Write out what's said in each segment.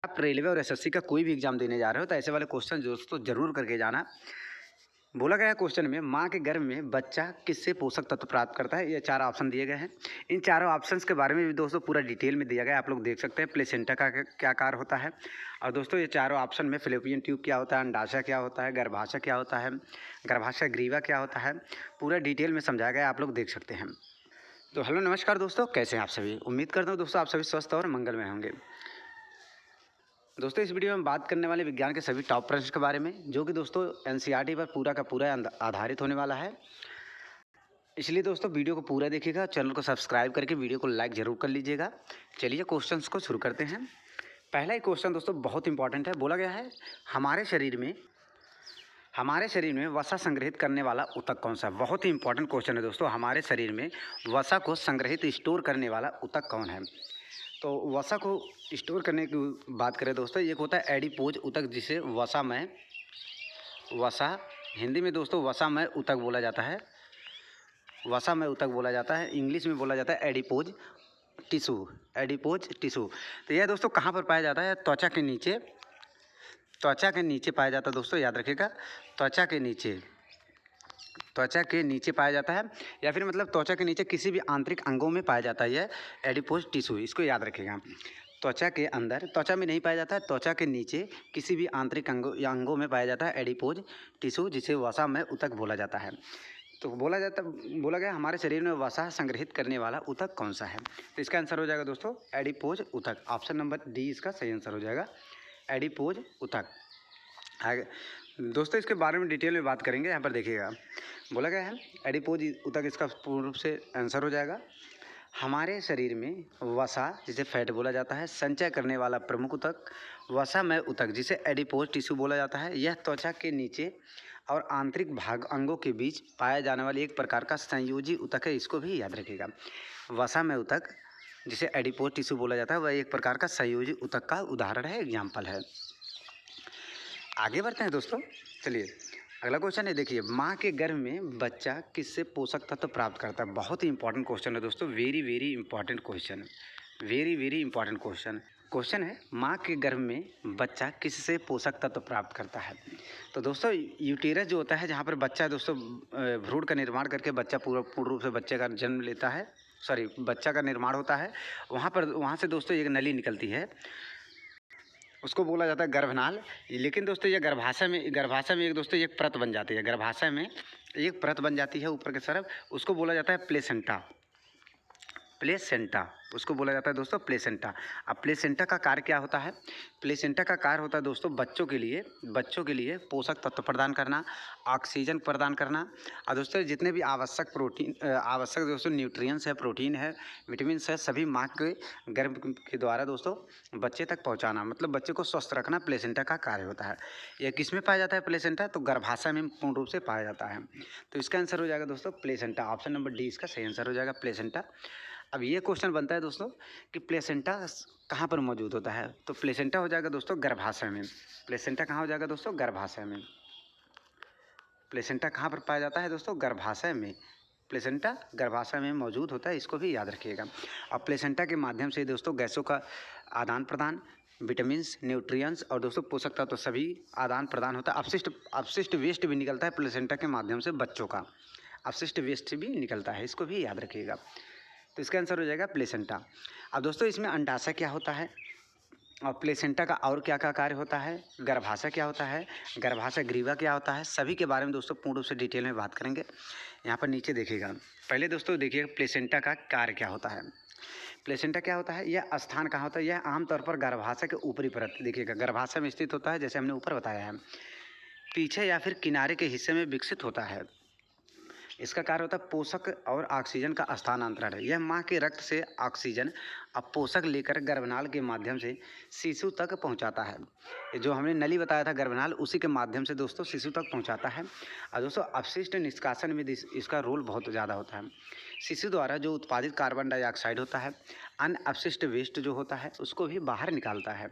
आप रेलवे और एसएससी का कोई भी एग्जाम देने जा रहे हो तो ऐसे वाले क्वेश्चन दोस्तों जरूर करके जाना। बोला गया है क्वेश्चन में माँ के गर्भ में बच्चा किससे पोषक तत्व प्राप्त करता है। ये 4 ऑप्शन दिए गए हैं। इन चारों ऑप्शंस के बारे में भी दोस्तों पूरा डिटेल में दिया गया है, आप लोग देख सकते हैं। प्लेसेंटा का क्या कार्य होता है और दोस्तों ये चारों ऑप्शन में फिलिपियन ट्यूब क्या होता है, अंडाशय क्या होता है, गर्भाशय क्या होता है, गर्भाशय ग्रीवा क्या होता है, पूरा डिटेल में समझाया गया है, आप लोग देख सकते हैं। तो हेलो नमस्कार दोस्तों, कैसे हैं आप सभी। उम्मीद करता हूँ दोस्तों आप सभी स्वस्थ और मंगलमय होंगे। दोस्तों इस वीडियो में बात करने वाले विज्ञान के सभी टॉप प्रश्न के बारे में, जो कि दोस्तों एनसीईआरटी पर पूरा का पूरा आधारित होने वाला है। इसलिए दोस्तों वीडियो को पूरा देखिएगा, चैनल को सब्सक्राइब करके वीडियो को लाइक जरूर कर लीजिएगा। चलिए क्वेश्चंस को शुरू करते हैं। पहला ही क्वेश्चन दोस्तों बहुत इंपॉर्टेंट है। बोला गया है हमारे शरीर में वसा संग्रहित करने वाला ऊतक कौन सा है। बहुत ही इंपॉर्टेंट क्वेश्चन है दोस्तों। हमारे शरीर में वसा को संग्रहित स्टोर करने वाला ऊतक कौन है। तो वसा को स्टोर करने की बात करें दोस्तों, एक होता है एडिपोज ऊतक, जिसे वसा हिंदी में दोस्तों वसामय ऊतक बोला जाता है। वसामय ऊतक बोला जाता है, इंग्लिश में बोला जाता है एडिपोज टिश्यू। तो यह दोस्तों कहाँ पर पाया जाता है। त्वचा के नीचे पाया जाता है दोस्तों, याद रखिएगा। त्वचा के नीचे पाया जाता है, या फिर मतलब त्वचा के नीचे किसी भी आंतरिक अंगों में पाया जाता है यह एडिपोज टिश्यू। इसको याद रखिएगा। त्वचा के अंदर, त्वचा में नहीं पाया जाता है, त्वचा के नीचे किसी भी आंतरिक अंगों में पाया जाता है एडिपोज टिश्यू, जिसे वसामय ऊतक बोला जाता है। तो बोला गया हमारे शरीर में वसा संग्रहित करने वाला ऊतक कौन सा है। तो इसका आंसर हो जाएगा दोस्तों एडिपोज ऊतक। ऑप्शन नंबर डी इसका सही आंसर हो जाएगा, एडिपोज ऊतक। आगे दोस्तों इसके बारे में डिटेल में बात करेंगे। यहाँ पर देखिएगा, बोला गया है एडिपोज ऊतक, इसका पूर्ण रूप से आंसर हो जाएगा हमारे शरीर में वसा, जिसे फैट बोला जाता है, संचय करने वाला प्रमुख ऊतक वसामय ऊतक, जिसे एडिपोज टिश्यू बोला जाता है। यह त्वचा के नीचे और आंतरिक भाग अंगों के बीच पाया जाने वाली एक प्रकार का संयोजी ऊतक है। इसको भी याद रखिएगा। वसामय ऊतक, जिसे एडिपोज टिश्यू बोला जाता है, वह एक प्रकार का संयोजी ऊतक का उदाहरण है, एग्जाम्पल है। आगे बढ़ते हैं दोस्तों। चलिए अगला क्वेश्चन है, देखिए माँ के गर्भ में बच्चा किससे पोषक तत्व प्राप्त करता है। बहुत ही इंपॉर्टेंट क्वेश्चन है दोस्तों, very important question, very important question है। माँ के गर्भ में बच्चा किससे पोषक तत्व प्राप्त करता है। तो दोस्तों यूटेरस जो होता है, जहाँ पर बच्चा दोस्तों भ्रूण का निर्माण करके बच्चा पूर्ण रूप से बच्चे का जन्म लेता है, बच्चा का निर्माण होता है, वहाँ से दोस्तों एक नली निकलती है, उसको बोला जाता है गर्भनाल। लेकिन दोस्तों ये गर्भाशय में एक दोस्तों एक परत बन जाती है, गर्भाशय में एक परत बन जाती है ऊपर की तरफ, उसको बोला जाता है प्लेसेंटा, उसको बोला जाता है दोस्तों प्लेसेंटा। अब प्लेसेंटा का कार्य क्या होता है। प्लेसेंटा का कार्य होता है दोस्तों बच्चों के लिए पोषक तत्व प्रदान करना, ऑक्सीजन प्रदान करना, और दोस्तों जितने भी आवश्यक दोस्तों न्यूट्रिएंट्स है, प्रोटीन है, विटामिन्स है, सभी माँ के गर्भ के द्वारा दोस्तों बच्चे तक पहुँचाना, मतलब बच्चे को स्वस्थ रखना प्लेसेंटा का कार्य होता है। यह किस में पाया जाता है प्लेसेंटा, तो गर्भाशय में पूर्ण रूप से पाया जाता है। तो इसका आंसर हो जाएगा दोस्तों प्लेसेंटा। ऑप्शन नंबर डी इसका सही आंसर हो जाएगा, प्लेसेंटा। अब ये क्वेश्चन बनता है दोस्तों कि प्लेसेंटा कहाँ पर मौजूद होता है। तो प्लेसेंटा हो जाएगा दोस्तों गर्भाशय में। प्लेसेंटा कहाँ हो जाएगा दोस्तों, गर्भाशय में। प्लेसेंटा कहाँ पर पाया जाता है दोस्तों, गर्भाशय में। प्लेसेंटा गर्भाशय में मौजूद होता है, इसको भी याद रखिएगा। और प्लेसेंटा के माध्यम से दोस्तों गैसों का आदान प्रदान, विटामिन्स, न्यूट्रिएंट्स और दोस्तों पोषक तत्व सभी आदान प्रदान होता है। अपशिष्ट वेस्ट भी निकलता है प्लेसेंटा के माध्यम से, बच्चों का अपशिष्ट वेस्ट भी निकलता है, इसको भी याद रखिएगा। तो इसका आंसर हो जाएगा प्लेसेंटा। अब दोस्तों इसमें अंडाशय क्या होता है और प्लेसेंटा का और क्या क्या कार्य होता है, गर्भाशय क्या होता है, गर्भाशय ग्रीवा क्या होता है, सभी के बारे में दोस्तों पूर्ण रूप से डिटेल में बात करेंगे। यहाँ पर नीचे देखिएगा, पहले दोस्तों देखिए प्लेसेंटा का कार्य क्या होता है। प्लेसेंटा क्या होता है, यह स्थान कहाँ होता है, यह आमतौर पर गर्भाशय के ऊपरी परत, देखिएगा गर्भाशय में स्थित होता है, जैसे हमने ऊपर बताया है, पीछे या फिर किनारे के हिस्से में विकसित होता है। इसका कार्य होता है पोषक और ऑक्सीजन का स्थानांतरण है। यह माँ के रक्त से ऑक्सीजन और पोषक लेकर गर्भनाल के माध्यम से शिशु तक पहुंचाता है। ये जो हमने नली बताया था गर्भनाल, उसी के माध्यम से दोस्तों शिशु तक पहुंचाता है। और दोस्तों अपशिष्ट निष्कासन में इसका रोल बहुत ज़्यादा होता है। शिशु द्वारा जो उत्पादित कार्बन डाइऑक्साइड होता है, अन्य अपशिष्ट वेस्ट जो होता है, उसको भी बाहर निकालता है।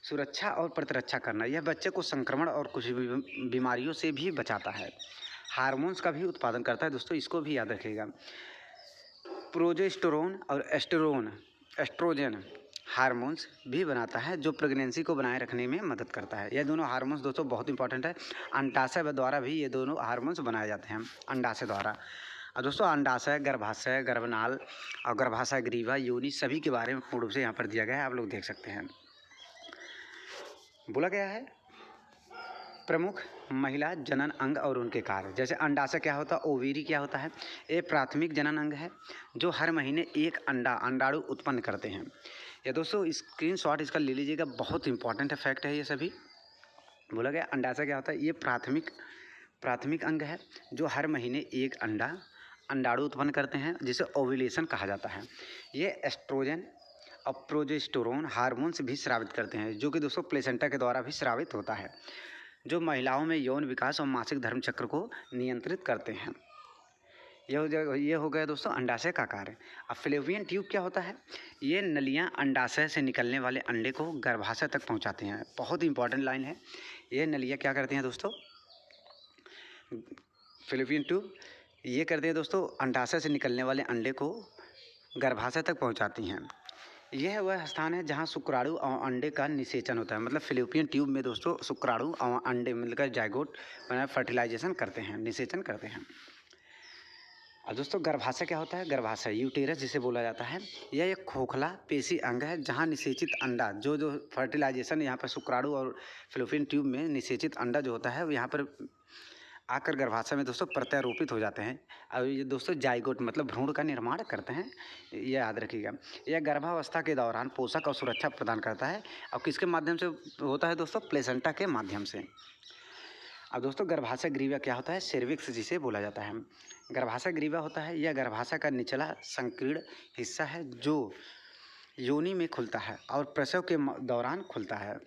सुरक्षा और प्रतिरक्षा करना, यह बच्चे को संक्रमण और कुछ बीमारियों से भी बचाता है। हार्मोन्स का भी उत्पादन करता है दोस्तों, इसको भी याद रखिएगा। प्रोजेस्टेरोन और एस्ट्रोजन हार्मोन्स भी बनाता है जो प्रेगनेंसी को बनाए रखने में मदद करता है। ये दोनों हार्मोन्स दोस्तों बहुत इंपॉर्टेंट है। अंडाशय द्वारा भी ये दोनों हार्मोन्स बनाए जाते हैं, अंडाशय द्वारा। और दोस्तों अंडाशय, गर्भाशय, गर्भनाल और गर्भाशय ग्रीवा, योनि सभी के बारे में पूर्ण रूप से यहाँ पर दिया गया है, आप लोग देख सकते हैं। बोला गया है प्रमुख महिला जनन अंग और उनके कार्य। जैसे अंडाशय क्या होता है, ओवेरी क्या होता है, ये प्राथमिक जनन अंग है जो हर महीने एक अंडाणु उत्पन्न करते हैं। ये दोस्तों स्क्रीनशॉट इसका ले लीजिएगा, बहुत इंपॉर्टेंट फैक्ट है ये सभी। बोला गया अंडाशय क्या होता है, ये प्राथमिक अंग है जो हर महीने एक अंडाणु उत्पन्न करते हैं, जिसे ओव्यूलेशन कहा जाता है। ये एस्ट्रोजन और प्रोजेस्टेरोन हार्मोन्स भी स्रावित करते हैं, जो कि दोस्तों प्लेसेंटा के द्वारा भी स्रावित होता है, जो महिलाओं में यौन विकास और मासिक धर्म चक्र को नियंत्रित करते हैं। ये हो गया दोस्तों अंडाशय का कार्य। अब फैलोपियन ट्यूब क्या होता है, ये नलियां अंडाशय से निकलने वाले अंडे को गर्भाशय तक पहुंचाते हैं। बहुत इंपॉर्टेंट लाइन है, ये नलियां क्या करती हैं दोस्तों, फैलोपियन ट्यूब ये करते हैं दोस्तों, अंडाशय से निकलने वाले अंडे को गर्भाशय तक पहुंचाती हैं। यह वह स्थान है जहां शुक्राणु और अंडे का निषेचन होता है। मतलब फैलोपियन ट्यूब में दोस्तों शुक्राणु और अंडे मिलकर जाइगोट फर्टिलाइजेशन करते हैं, निषेचन करते हैं। और दोस्तों गर्भाशय क्या होता है, गर्भाशय यूटेरस जिसे बोला जाता है, यह एक खोखला पेशी अंग है जहां निषेचित अंडा जो फर्टिलाइजेशन यहाँ पर शुक्राणु और फैलोपियन ट्यूब में निषेचित अंडा जो होता है वो यहाँ पर आकर गर्भाशय में दोस्तों प्रत्यारोपित हो जाते हैं। और ये दोस्तों जाइगोट मतलब भ्रूण का निर्माण करते हैं, ये याद रखिएगा। यह गर्भावस्था के दौरान पोषक और सुरक्षा प्रदान करता है, और किसके माध्यम से होता है दोस्तों, प्लेसेंटा के माध्यम से। अब दोस्तों गर्भाशय ग्रीवा क्या होता है, सर्विक्स जिसे बोला जाता है। गर्भाशय ग्रीवा होता है, यह गर्भाशय का निचला संकीर्ण हिस्सा है जो योनि में खुलता है और प्रसव के दौरान खुलता है।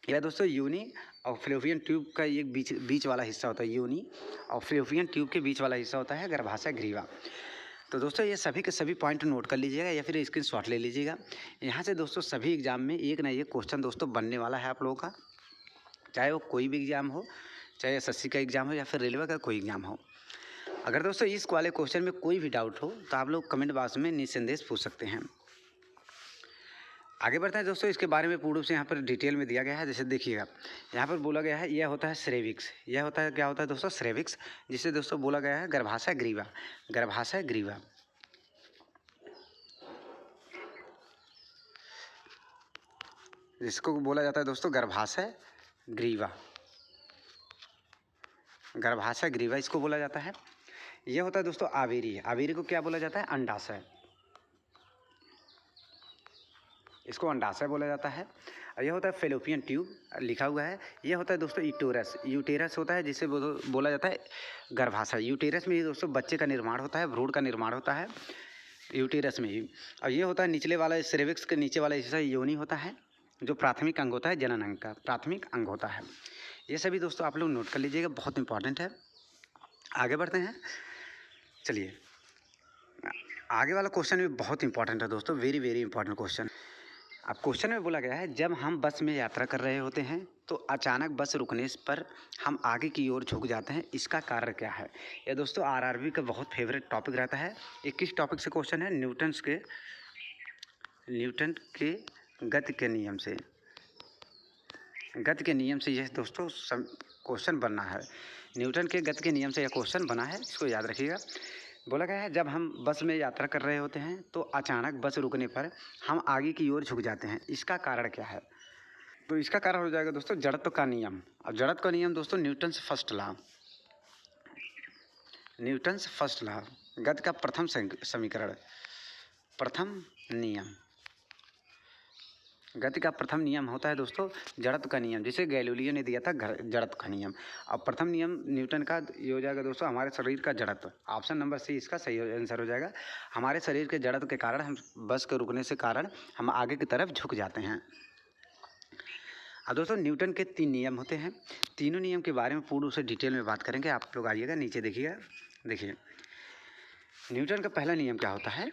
यह दोस्तों योनि और फैलोपियन ट्यूब का एक बीच वाला हिस्सा होता है, योनि और फैलोपियन ट्यूब के बीच वाला हिस्सा होता है गर्भाशय ग्रीवा। तो दोस्तों ये सभी के सभी पॉइंट नोट कर लीजिएगा या फिर स्क्रीनशॉट ले लीजिएगा। यहाँ से दोस्तों सभी एग्जाम में एक ना एक क्वेश्चन दोस्तों बनने वाला है आप लोगों का, चाहे वो कोई भी एग्जाम हो, चाहे एसएससी का एग्जाम हो या फिर रेलवे का कोई एग्जाम हो। अगर दोस्तों इस वाले क्वेश्चन में कोई भी डाउट हो तो आप लोग कमेंट बॉक्स में निसंदेह पूछ सकते हैं। आगे बढ़ते हैं दोस्तों, इसके बारे में पूर्ण रूप से यहाँ पर डिटेल में दिया गया है। जैसे देखिएगा यहाँ पर बोला गया है, यह होता है सेरेविक्स, यह होता है क्या होता है दोस्तों, सेरेविक्स, जिसे दोस्तों बोला गया है गर्भाशय ग्रीवा। गर्भाशय ग्रीवा जिसको बोला जाता है दोस्तों गर्भाशय ग्रीवा, गर्भाशय ग्रीवा इसको बोला जाता है। यह होता है दोस्तों आवेरी, आवेरी को क्या बोला जाता है, अंडाशय, इसको अंडाशय बोला जाता है। और यह होता है फैलोपियन ट्यूब लिखा हुआ है। यह होता है दोस्तों यूटेरस, यूटेरस होता है जिसे बोला जाता है गर्भाशय। यूटेरस में ही दोस्तों बच्चे का निर्माण होता है, भ्रूण का निर्माण होता है यूटेरस में ही। और ये होता है निचले वाला सेरेविक्स के नीचे वाला हिस्सा योनि होता है, जो प्राथमिक अंग होता है, जनन अंग का प्राथमिक अंग होता है। ये सभी दोस्तों आप लोग नोट कर लीजिएगा, बहुत इंपॉर्टेंट है। आगे बढ़ते हैं, चलिए आगे वाला क्वेश्चन भी बहुत इंपॉर्टेंट है दोस्तों, वेरी वेरी इंपॉर्टेंट क्वेश्चन। अब क्वेश्चन में बोला गया है, जब हम बस में यात्रा कर रहे होते हैं तो अचानक बस रुकने पर हम आगे की ओर झुक जाते हैं, इसका कारण क्या है। यह दोस्तों आरआरबी का बहुत फेवरेट टॉपिक रहता है। ये किस टॉपिक से क्वेश्चन है, न्यूटन के गति के नियम से, गति के नियम से यह दोस्तों क्वेश्चन बनना है। न्यूटन के गति के नियम से यह क्वेश्चन बना है, इसको याद रखिएगा। बोला गया है, जब हम बस में यात्रा कर रहे होते हैं तो अचानक बस रुकने पर हम आगे की ओर झुक जाते हैं, इसका कारण क्या है। तो इसका कारण हो जाएगा दोस्तों जड़त्व का नियम। अब जड़त्व का नियम दोस्तों Newton's first law, Newton's first law, गति का प्रथम समीकरण, प्रथम नियम, गति का प्रथम नियम होता है दोस्तों जड़त्व का नियम, जिसे गैलीलियो ने दिया था जड़त्व का नियम। अब प्रथम नियम न्यूटन का ये हो जाएगा दोस्तों हमारे शरीर का जड़त्व, ऑप्शन नंबर सी इसका सही आंसर हो जाएगा। हमारे शरीर के जड़त्व के कारण हम बस के रुकने से कारण हम आगे की तरफ झुक जाते हैं। अब दोस्तों न्यूटन के 3 नियम होते हैं, तीनों नियम के बारे में पूर्ण रूप से डिटेल में बात करेंगे। आप लोग आइएगा नीचे देखिएगा, देखिए न्यूटन का पहला नियम क्या होता है।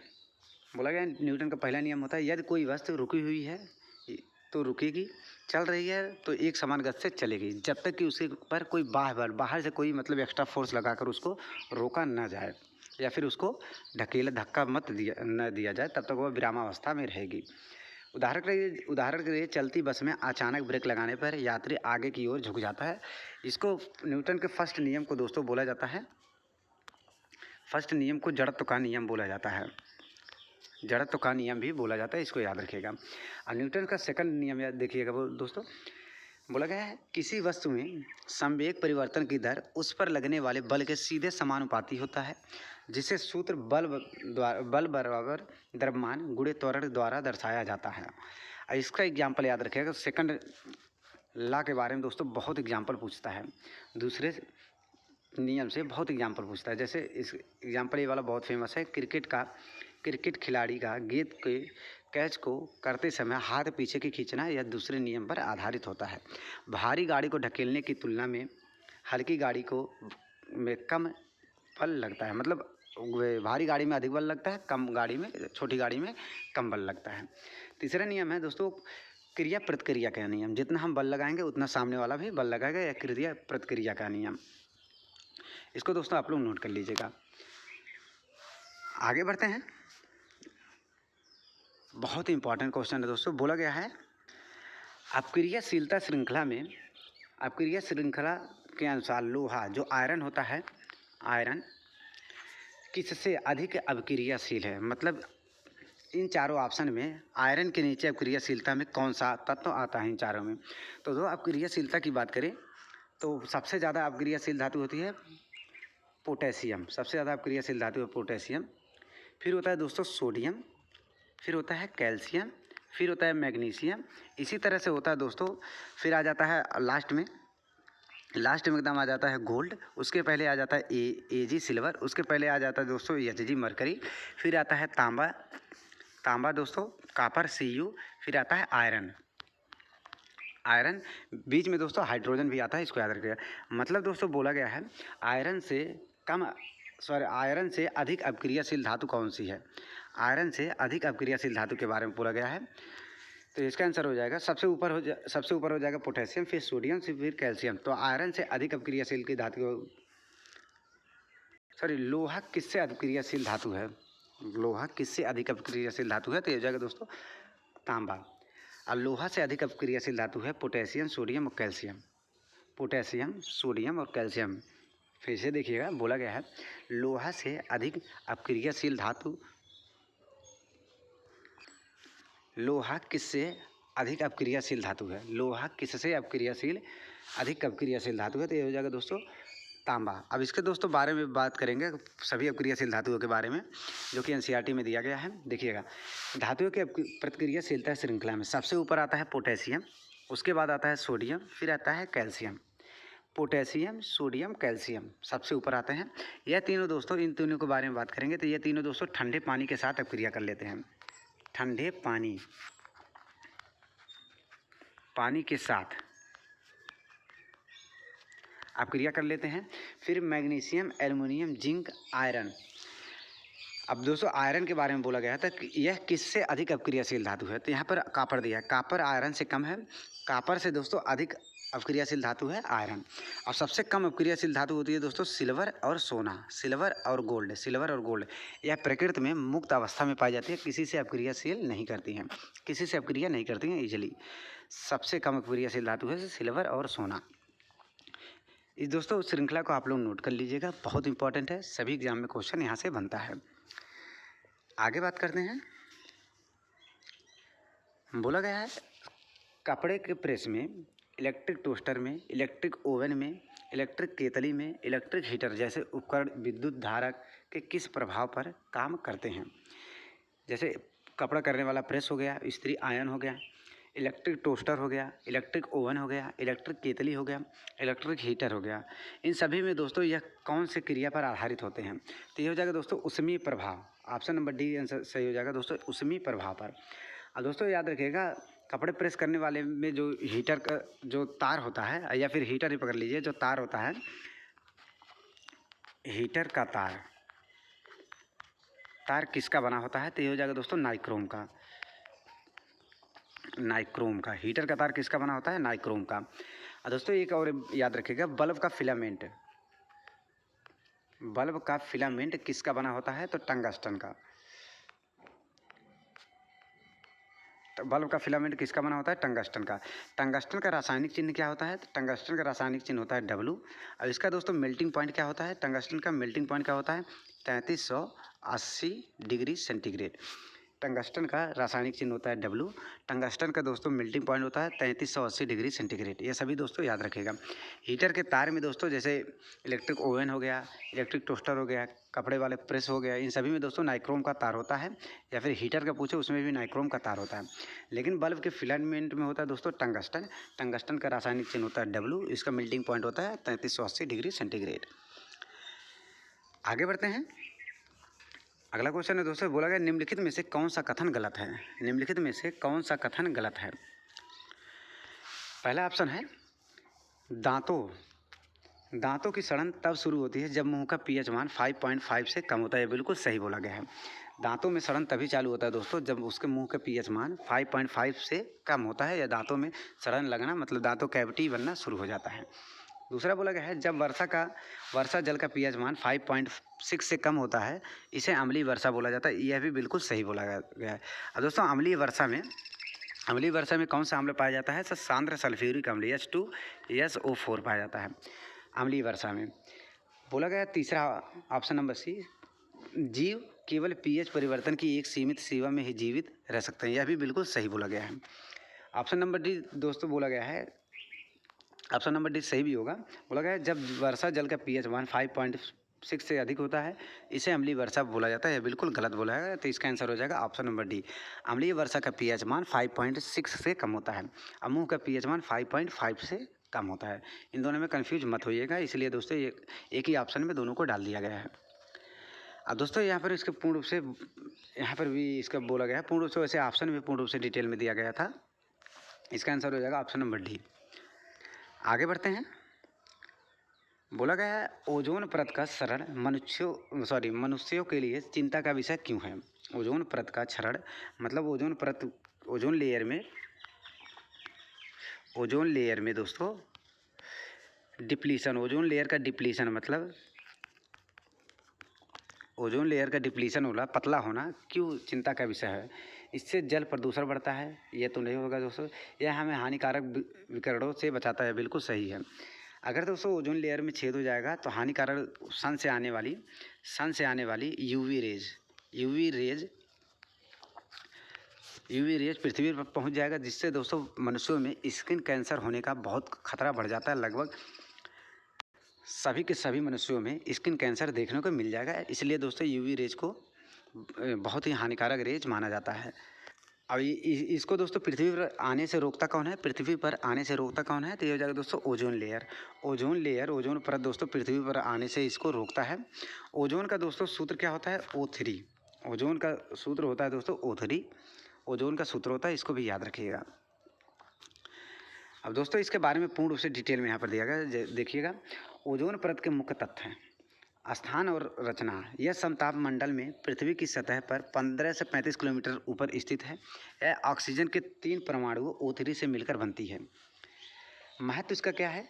बोला गया न्यूटन का पहला नियम होता है, यदि कोई वस्तु रुकी हुई है तो रुकेगी, चल रही है तो एक समान गति से चलेगी, जब तक कि उसे पर कोई बाहर से कोई मतलब एक्स्ट्रा फोर्स लगाकर उसको रोका न जाए या फिर उसको धक्का मत न दिया जाए, तब तक वह विरामावस्था में रहेगी। उदाहरण के लिए चलती बस में अचानक ब्रेक लगाने पर यात्री आगे की ओर झुक जाता है। इसको न्यूटन के फर्स्ट नियम को दोस्तों बोला जाता है, फर्स्ट नियम को जड़त्व का नियम बोला जाता है, जड़त्व का नियम भी बोला जाता है, इसको याद रखिएगा। और न्यूटन का सेकंड नियम याद देखिएगा दोस्तों, बोला गया है किसी वस्तु में संवेग परिवर्तन की दर उस पर लगने वाले बल के सीधे समानुपाती होता है, जिसे सूत्र बल बराबर द्रव्यमान गुणे त्वरण द्वारा दर्शाया जाता है। इसका एग्जाम्पल याद रखिएगा। सेकंड लॉ के बारे में दोस्तों बहुत एग्जाम्पल पूछता है, दूसरे नियम से बहुत एग्जाम्पल पूछता है। जैसे इस एग्जाम्पल ये वाला बहुत फेमस है, क्रिकेट खिलाड़ी का गेंद के कैच को करते समय हाथ पीछे की खींचना या दूसरे नियम पर आधारित होता है। भारी गाड़ी को ढकेलने की तुलना में हल्की गाड़ी को में कम बल लगता है, मतलब भारी गाड़ी में अधिक बल लगता है, छोटी गाड़ी में कम बल लगता है। तीसरा नियम है दोस्तों क्रिया प्रतिक्रिया का नियम, जितना हम बल लगाएंगे उतना सामने वाला भी बल लगाएगा, या क्रिया प्रतिक्रिया का नियम। इसको दोस्तों आप लोग नोट कर लीजिएगा। आगे बढ़ते हैं, बहुत इंपॉर्टेंट क्वेश्चन है दोस्तों। बोला गया है अपक्रियाशीलता श्रृंखला के अनुसार लोहा जो आयरन होता है, आयरन किससे अधिक अपक्रियाशील है। मतलब इन चारों ऑप्शन में आयरन के नीचे अपक्रियाशीलता में कौन सा तत्व आता है इन चारों में। तो दो अपक्रियाशीलता की बात करें तो सबसे ज़्यादा अपक्रियाशील धातु होती है पोटेशियम, सबसे ज़्यादा अपक्रियाशील धातु है पोटेशियम। फिर होता है दोस्तों सोडियम, फिर होता है कैल्शियम, फिर होता है मैग्नीशियम। इसी तरह से होता है दोस्तों, फिर आ जाता है लास्ट में एकदम आ जाता है गोल्ड, उसके पहले आ जाता है एजी सिल्वर, उसके पहले आ जाता है दोस्तों एचजी मरकरी, फिर आता है तांबा दोस्तों कापर सीयू, फिर आता है आयरन, बीच में दोस्तों हाइड्रोजन भी आता है, इसको याद रखिएगा। मतलब दोस्तों बोला गया है आयरन से अधिक अपक्रियाशील धातु कौन सी है। आयरन से अधिक अपक्रियाशील धातु के बारे में बोला गया है। तो इसका आंसर हो जाएगा सबसे ऊपर हो जाएगा पोटेशियम, फिर सोडियम, फिर कैल्शियम। तो आयरन से अधिक अपक्रियाशील की धातु, लोहा किससे अपक्रियाशील धातु है, लोहा किससे अधिक अपक्रियाशील धातु है। तो ये हो जाएगा दोस्तों तांबा। और लोहा से अधिक अपक्रियाशील धातु है पोटेशियम, सोडियम और कैल्शियम, पोटेशियम, सोडियम और कैल्शियम। फिर से देखिएगा, बोला गया है लोहा से अधिक अपक्रियाशील धातु, लोहा किससे अधिक अपक्रियाशील धातु है, लोहा किससे अधिक अपक्रियाशील धातु है। तो ये हो जाएगा दोस्तों तांबा। अब इसके दोस्तों बारे में बात करेंगे सभी अपक्रियाशील धातुओं के बारे में, जो कि एनसीईआरटी में दिया गया है। देखिएगा धातुओं के प्रतिक्रियाशीलता श्रृंखला में सबसे ऊपर आता है पोटेशियम, उसके बाद आता है सोडियम, फिर आता है कैल्शियम। पोटेशियम, सोडियम, कैल्शियम सबसे ऊपर आते हैं। यह तीनों दोस्तों, इन तीनों के बारे में बात करेंगे तो ये तीनों दोस्तों ठंडे पानी के साथ अपक्रिया कर लेते हैं, ठंडे पानी के साथ अपक्रिया कर लेते हैं। फिर मैग्नीशियम, एल्युमिनियम, जिंक, आयरन। अब दोस्तों आयरन के बारे में बोला गया था कि यह किससे अधिक अपक्रियाशील धातु है। तो यहाँ पर कॉपर दिया है, कॉपर आयरन से कम है, कॉपर से दोस्तों अधिक अपक्रियाशील धातु है आयरन। और सबसे कम अपक्रियाशील धातु होती है दोस्तों सिल्वर और सोना, सिल्वर और गोल्ड। यह प्रकृति में मुक्त अवस्था में पाई जाती है, किसी से अपक्रियाशील नहीं करती हैं, ईजिली। सबसे कम अपक्रियाशील धातु है सिल्वर और सोना। इस दोस्तों श्रृंखला को आप लोग नोट कर लीजिएगा, बहुत इंपॉर्टेंट है, सभी एग्जाम में क्वेश्चन यहाँ से बनता है। आगे बात करते हैं। बोला गया है कपड़े के प्रेस में, इलेक्ट्रिक टोस्टर में, इलेक्ट्रिक ओवन में, इलेक्ट्रिक केतली में, इलेक्ट्रिक हीटर जैसे उपकरण विद्युत धारक के किस प्रभाव पर काम करते हैं। जैसे कपड़ा करने वाला प्रेस हो गया, इस्त्री आयरन हो गया, इलेक्ट्रिक टोस्टर हो गया, इलेक्ट्रिक ओवन हो गया, इलेक्ट्रिक केतली हो गया, इलेक्ट्रिक हीटर हो गया। इन सभी में दोस्तों यह कौन से क्रिया पर आधारित होते हैं। तो ये हो जाएगा दोस्तों उष्मीय प्रभाव, ऑप्शन नंबर डी आंसर सही हो जाएगा दोस्तों, उष्मीय प्रभाव पर। और दोस्तों याद रखिएगा कपड़े प्रेस करने वाले में जो हीटर का जो तार होता है, या फिर हीटर ही पकड़ लीजिए, जो तार होता है हीटर का तार किसका बना होता है। तो ये हो जाएगा दोस्तों नाइक्रोम का। हीटर का तार किसका बना होता है, नाइक्रोम का। और दोस्तों एक और याद रखिएगा बल्ब का फिलामेंट किसका बना होता है। तो टंगस्टन का। बल्ब का फिलामेंट किसका बना होता है? टंगस्टन का। टंगस्टन का रासायनिक चिन्ह क्या होता है? टंगस्टन का रासायनिक चिन्ह होता है W। और इसका दोस्तों मेल्टिंग पॉइंट क्या होता है? टंगस्टन का मेल्टिंग पॉइंट क्या होता है? 3380 डिग्री सेंटीग्रेड। टंगस्टन का रासायनिक चिन्ह होता है W। टंगस्टन का दोस्तों मेल्टिंग पॉइंट होता है 3380 डिग्री सेंटीग्रेड। ये सभी दोस्तों याद रखिएगा। हीटर के तार में दोस्तों जैसे इलेक्ट्रिक ओवन हो गया, इलेक्ट्रिक टोस्टर हो गया, कपड़े वाले प्रेस हो गया, इन सभी में दोस्तों नाइक्रोम का तार होता है। या फिर हीटर का पूछे उसमें भी नाइक्रोम का तार होता है। लेकिन बल्ब के फिलामेंट में होता है दोस्तों टंगस्टन। टंगस्टन का रासायनिक चिन्ह होता है W। इसका मेल्टिंग पॉइंट होता है 3380 डिग्री सेंटीग्रेड। आगे बढ़ते हैं। अगला क्वेश्चन है दोस्तों, बोला गया निम्नलिखित में से कौन सा कथन गलत है? निम्नलिखित में से कौन सा कथन गलत है? पहला ऑप्शन है दांतों की सड़न तब शुरू होती है जब मुंह का पीएच मान 5.5 से कम होता है। बिल्कुल सही बोला गया है। दांतों में सड़न तभी चालू होता है दोस्तों जब उसके मुंह का पीएच मान 5.5 से कम होता है, या दांतों में सड़न लगना मतलब दांतों कैविटी बनना शुरू हो जाता है। दूसरा बोला गया है जब वर्षा जल का पीएच मान 5.6 से कम होता है, इसे अम्लीय वर्षा बोला जाता है। यह भी बिल्कुल सही बोला गया है। अब दोस्तों अम्लीय वर्षा में कौन सा अम्ल पाया जाता है? सर सांद्र सल्फ्यूरिक अम्ल H2SO4 पाया जाता है अम्लीय वर्षा में। बोला गया तीसरा ऑप्शन नंबर C, जीव केवल पीएच परिवर्तन की एक सीमित सीमा में ही जीवित रह सकते हैं। यह भी बिल्कुल सही बोला गया है। ऑप्शन नंबर D दोस्तों बोला गया है, ऑप्शन नंबर D सही भी होगा। बोला गया है जब वर्षा जल का पीएच मान 5.6 से अधिक होता है, इसे अम्लीय वर्षा बोला जाता है। यह बिल्कुल गलत बोला है, तो इसका आंसर हो जाएगा ऑप्शन नंबर D। अम्लीय वर्षा का पीएच मान 5.6 से कम होता है, अमूह का पीएच मान 5.5 से कम होता है। इन दोनों में कंफ्यूज मत होइएगा, इसलिए दोस्तों एक ही ऑप्शन में दोनों को डाल दिया गया है। अब दोस्तों यहाँ पर इसके पूर्ण रूप से यहाँ पर भी इसका बोला गया है पूर्ण रूप से, वैसे ऑप्शन में पूर्ण रूप से डिटेल में दिया गया था। इसका आंसर हो जाएगा ऑप्शन नंबर D। आगे बढ़ते हैं। बोला गया है ओजोन परत का क्षरण मनुष्यों के लिए चिंता का विषय क्यों है? ओजोन परत का क्षरण मतलब ओजोन लेयर में दोस्तों डिप्लीशन, ओजोन लेयर का डिप्लीशन होला, पतला होना क्यों चिंता का विषय है? इससे जल प्रदूषण बढ़ता है, यह तो नहीं होगा दोस्तों। यह हमें हानिकारक विकिरणों से बचाता है, बिल्कुल सही है। अगर दोस्तों ओजोन लेयर में छेद हो जाएगा तो हानिकारक सन से आने वाली यूवी रेज पृथ्वी पर पहुंच जाएगा, जिससे दोस्तों मनुष्यों में स्किन कैंसर होने का बहुत खतरा बढ़ जाता है। लगभग सभी के सभी मनुष्यों में स्किन कैंसर देखने को मिल जाएगा। इसलिए दोस्तों यूवी रेज को बहुत ही हानिकारक रेज माना जाता है। अब इसको दोस्तों पृथ्वी पर आने से रोकता कौन है? तो ये हो जाएगा दोस्तों ओजोन परत दोस्तों पृथ्वी पर आने से इसको रोकता है। ओजोन का दोस्तों सूत्र क्या होता है? O3। ओजोन का सूत्र होता है दोस्तों O3। ओजोन का सूत्र होता है, इसको भी याद रखिएगा। अब दोस्तों इसके बारे में पूर्ण रूप से डिटेल में यहाँ पर दिया गया, देखिएगा। ओजोन परत के मुख्य तत्व हैं स्थान और रचना। यह समताप मंडल में पृथ्वी की सतह पर 15 से 35 किलोमीटर ऊपर स्थित है। यह ऑक्सीजन के 3 परमाणुओं O3 से मिलकर बनती है। महत्व इसका क्या है?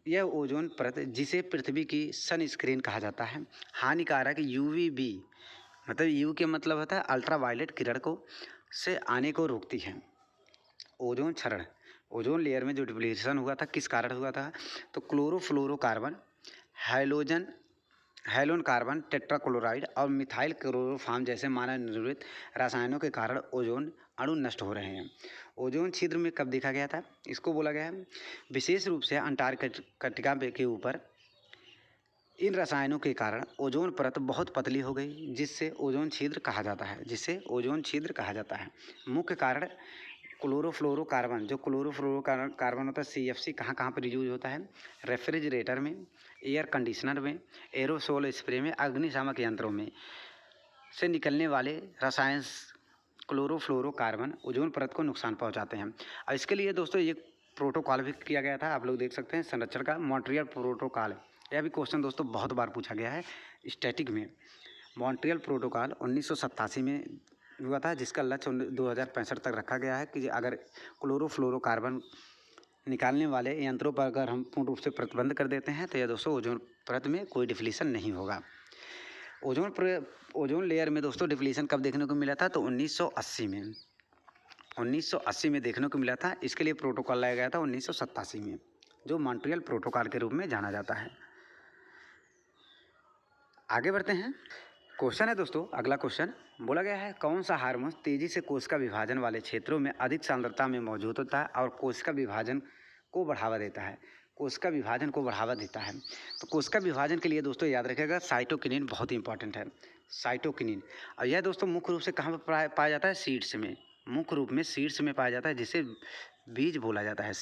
यह ओजोन परत जिसे पृथ्वी की सनस्क्रीन कहा जाता है, हानिकारक UVB मतलब यू के मतलब होता है अल्ट्रावायलेट किरण को से आने को रोकती है। ओजोन क्षरण, ओजोन लेयर में जो डिप्लीशन हुआ था किस कारण हुआ था? तो क्लोरोफ्लोरोकार्बन, हैलोन कार्बन टेट्राक्लोराइड और मिथाइल क्लोरोफॉर्म जैसे मानव निर्मित रसायनों के कारण ओजोन अणु नष्ट हो रहे हैं। ओजोन छिद्र में कब देखा गया था? इसको बोला गया है विशेष रूप से अंटार्कटिका के ऊपर इन रसायनों के कारण ओजोन परत बहुत पतली हो गई, जिससे ओजोन छिद्र कहा जाता है। मुख्य कारण क्लोरोफ्लोरोकार्बन, जो क्लोरोफ्लोरोकार्बन होता है CFC कहाँ पर यूज होता है? रेफ्रिजरेटर में, एयर कंडीशनर में, एरोसोल स्प्रे में, अग्निशामक यंत्रों में से निकलने वाले रसायन क्लोरोफ्लोरोकार्बन ओजोन परत को नुकसान पहुंचाते हैं। और इसके लिए दोस्तों ये प्रोटोकॉल भी किया गया था, आप लोग देख सकते हैं संरक्षण का, मॉन्ट्रियल प्रोटोकॉल। यह भी क्वेश्चन दोस्तों बहुत बार पूछा गया है स्टैटिक में। मॉन्ट्रियल प्रोटोकॉल 1987 में हुआ था, जिसका लक्ष्य 2065 तक रखा गया है कि अगर क्लोरोफ्लोरोकार्बन निकालने वाले यंत्रों पर अगर हम पूर्ण रूप से प्रतिबंध कर देते हैं तो यह दोस्तों ओजोन परत में कोई डिप्लीशन नहीं होगा। ओजोन लेयर में दोस्तों डिप्लीशन कब देखने को मिला था? तो 1980 में, 1980 में देखने को मिला था। इसके लिए प्रोटोकॉल लाया गया था 1987 में, जो मॉन्ट्रियल प्रोटोकॉल के रूप में जाना जाता है। आगे बढ़ते हैं। क्वेश्चन है दोस्तों, अगला क्वेश्चन बोला गया है कौन सा हार्मोन तेजी से कोशिका विभाजन वाले क्षेत्रों में अधिक सांद्रता में मौजूद होता है और कोशिका विभाजन को बढ़ावा देता है? कोशिका विभाजन को बढ़ावा देता है। तो कोशिका विभाजन के लिए दोस्तों याद रखिएगा साइटोकिनिन बहुत इंपॉर्टेंट है। साइटोकिनिन, और यह दोस्तों मुख्य रूप से कहाँ पर पाया जाता है? सीड्स में, मुख्य रूप में सीड्स में पाया जाता है, जिसे बीज बोला जाता है।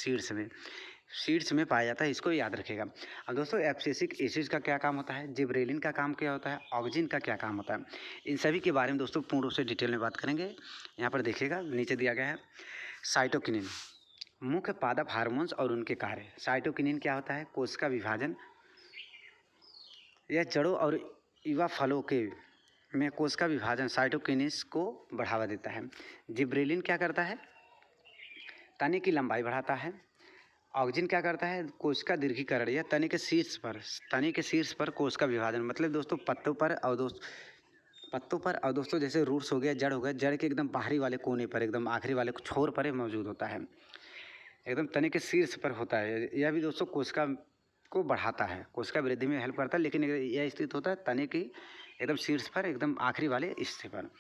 सीड्स में पाया जाता है, इसको याद रखिएगा। अब दोस्तों एब्सिसिक एसिड का क्या काम होता है? जिब्रेलिन का काम क्या होता है? ऑक्सिन का क्या काम होता है? इन सभी के बारे में दोस्तों पूर्ण रूप से डिटेल में बात करेंगे। यहाँ पर देखिएगा नीचे दिया गया है साइटोकिनिन, मुख्य पादप हार्मोन्स और उनके कार्य। साइटोकिनिन क्या होता है? कोशिका विभाजन, यह जड़ों और युवा फलों के में कोशिका विभाजन साइटोकिनिस को बढ़ावा देता है। जिब्रेलिन क्या करता है? तने की लंबाई बढ़ाता है। ऑक्सिन क्या करता है? कोशिका दीर्घीकरण या तने के शीर्ष पर कोशिका विभाजन, मतलब दोस्तों पत्तों पर और दोस्तों जैसे रूट्स हो गया, जड़ हो गया, जड़ के एकदम बाहरी वाले कोने पर, एकदम आखिरी वाले छोर पर मौजूद होता है, एकदम तने के शीर्ष पर होता है। यह भी दोस्तों कोशिका को बढ़ाता है, कोशिका वृद्धि में हेल्प करता है, लेकिन यह स्थित होता है तने की एकदम शीर्ष पर, एकदम आखिरी वाले हिस्से पर।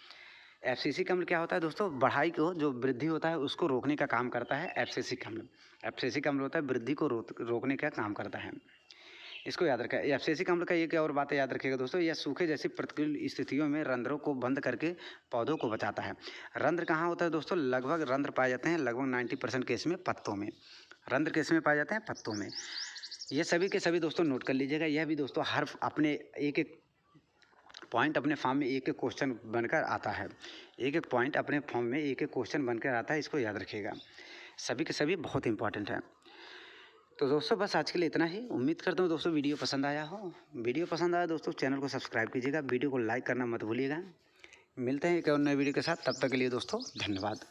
एब्सिसिक अम्ल क्या होता है दोस्तों? बढ़ाई को, जो वृद्धि होता है उसको रोकने का काम करता है एब्सिसिक अम्ल। एब्सिसिक अम्ल होता है वृद्धि को रोकने का काम करता है, इसको याद रखें। एब्सिसिक अम्ल का एक और बात याद रखिएगा दोस्तों, यह सूखे जैसी प्रतिकूल स्थितियों में रंध्रों को बंद करके पौधों को बचाता है। रंध्र कहाँ होता है दोस्तों? लगभग रंध्र पाए जाते हैं लगभग 90% केस में पत्तों में। रंध्र केस में पाए जाते हैं पत्तों में। ये सभी के सभी दोस्तों नोट कर लीजिएगा। यह भी दोस्तों हर अपने एक पॉइंट अपने फॉर्म में एक क्वेश्चन बनकर आता है। एक पॉइंट अपने फॉर्म में एक क्वेश्चन बनकर आता है, इसको याद रखिएगा। सभी के सभी बहुत इंपॉर्टेंट है। तो दोस्तों बस आज के लिए इतना ही। उम्मीद करता हूँ दोस्तों वीडियो पसंद आया हो। वीडियो पसंद आया दोस्तों चैनल को सब्सक्राइब कीजिएगा, वीडियो को लाइक करना मत भूलिएगा। मिलते हैं एक और नए वीडियो के साथ, तब तक के लिए दोस्तों धन्यवाद।